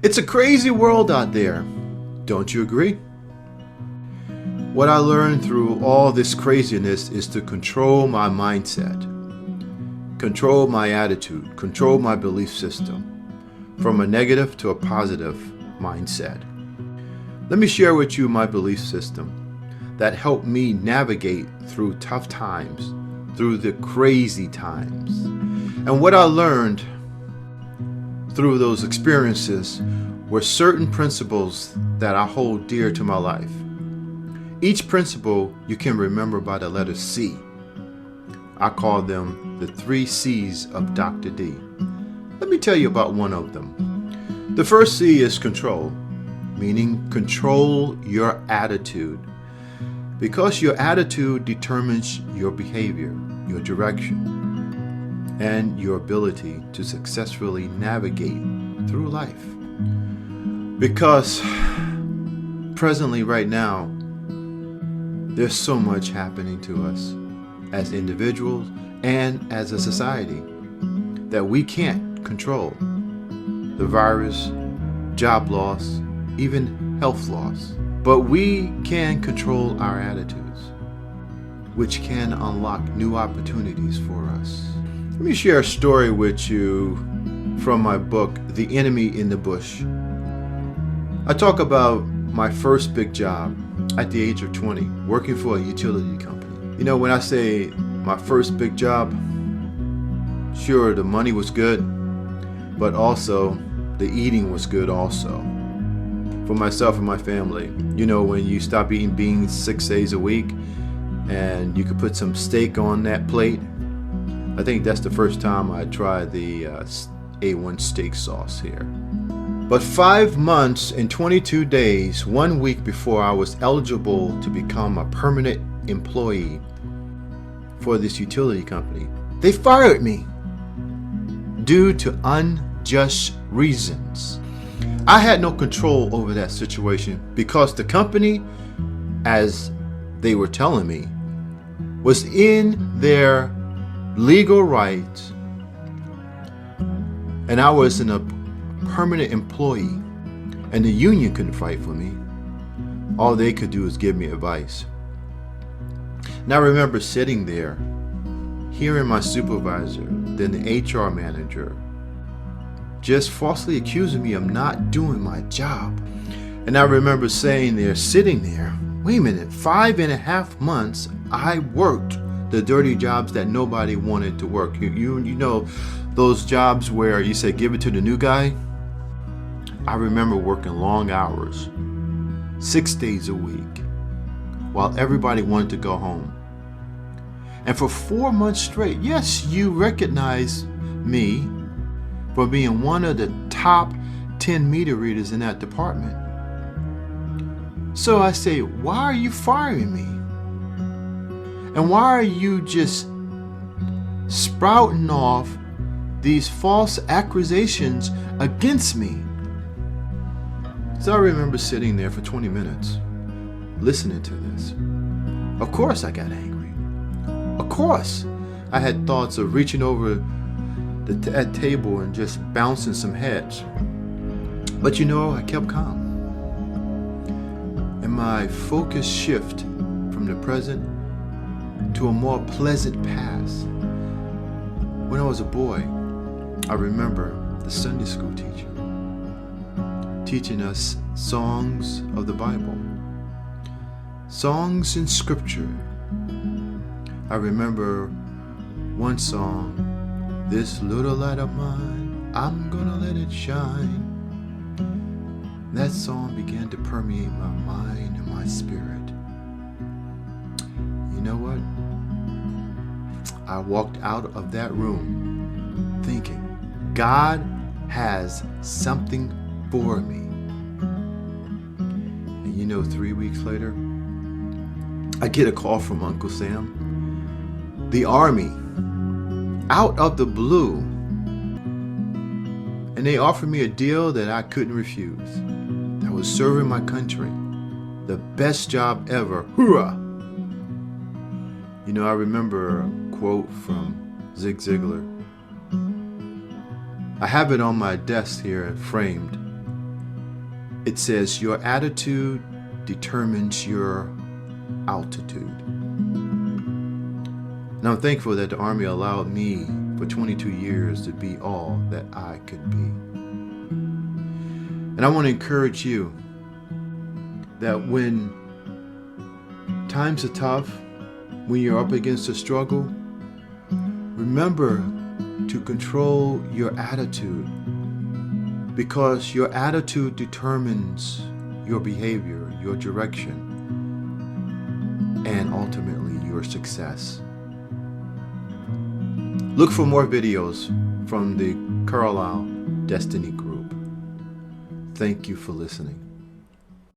It's a crazy world out there. Don't you agree? What I learned through all this craziness is to control my mindset, control my attitude, control my belief system, from a negative to a positive mindset. Let me share with you my belief system that helped me navigate through tough times, through the crazy times. And what I learned through those experiences were certain principles that I hold dear to my life. Each principle you can remember by the letter C. I call them the 3 C's of Dr. D. Let me tell you about one of them. The first C is control, meaning control your attitude. Because your attitude determines your behavior, your direction, and your ability to successfully navigate through life. Because presently, right now, there's so much happening to us as individuals and as a society that we can't control. The virus, job loss, even health loss. But we can control our attitudes, which can unlock new opportunities for us. Let me share a story with you from my book, The Enemy in the Bush. I talk about my first big job at the age of 20, working for a utility company. You know, when I say my first big job, sure, the money was good, but also the eating was good also. For myself and my family, you know, when you stop eating beans 6 days a week and you could put some steak on that plate. I think that's the first time I tried the A1 steak sauce here. But 5 months and 22 days, 1 week before I was eligible to become a permanent employee for this utility company, they fired me due to unjust reasons. I had no control over that situation because the company, as they were telling me, was in their legal rights, and I was a permanent employee, and the union couldn't fight for me. All they could do is give me advice. And I remember sitting there, hearing my supervisor, then the HR manager, just falsely accusing me of not doing my job. And I remember sitting there, wait a minute, 5.5 months I worked the dirty jobs that nobody wanted to work. You know, those jobs where you say, give it to the new guy. I remember working long hours, 6 days a week, while everybody wanted to go home. And for 4 months straight, yes, you recognize me for being one of the top 10 meter readers in that department. So I say, why are you firing me? And why are you just sprouting off these false accusations against me? So I remember sitting there for 20 minutes, listening to this. Of course I got angry. Of course I had thoughts of reaching over that table and just bouncing some heads. But you know, I kept calm. And my focus shift from the present to a more pleasant past. When I was a boy, I remember the Sunday school teacher teaching us songs of the Bible, songs in scripture. I remember one song, this little light of mine, I'm gonna let it shine. That song began to permeate my mind and my spirit. You know what? I walked out of that room thinking, God has something for me. And you know, 3 weeks later, I get a call from Uncle Sam. The Army, out of the blue, and they offered me a deal that I couldn't refuse. I was serving my country, the best job ever. Hoorah! You know, I remember a quote from Zig Ziglar. I have it on my desk here framed. It says, your attitude determines your altitude. And I'm thankful that the Army allowed me for 22 years to be all that I could be. And I want to encourage you that when times are tough, when you're up against a struggle, remember to control your attitude, because your attitude determines your behavior, your direction, and ultimately your success. Look for more videos from the Carolyle Destiny Group. Thank you for listening.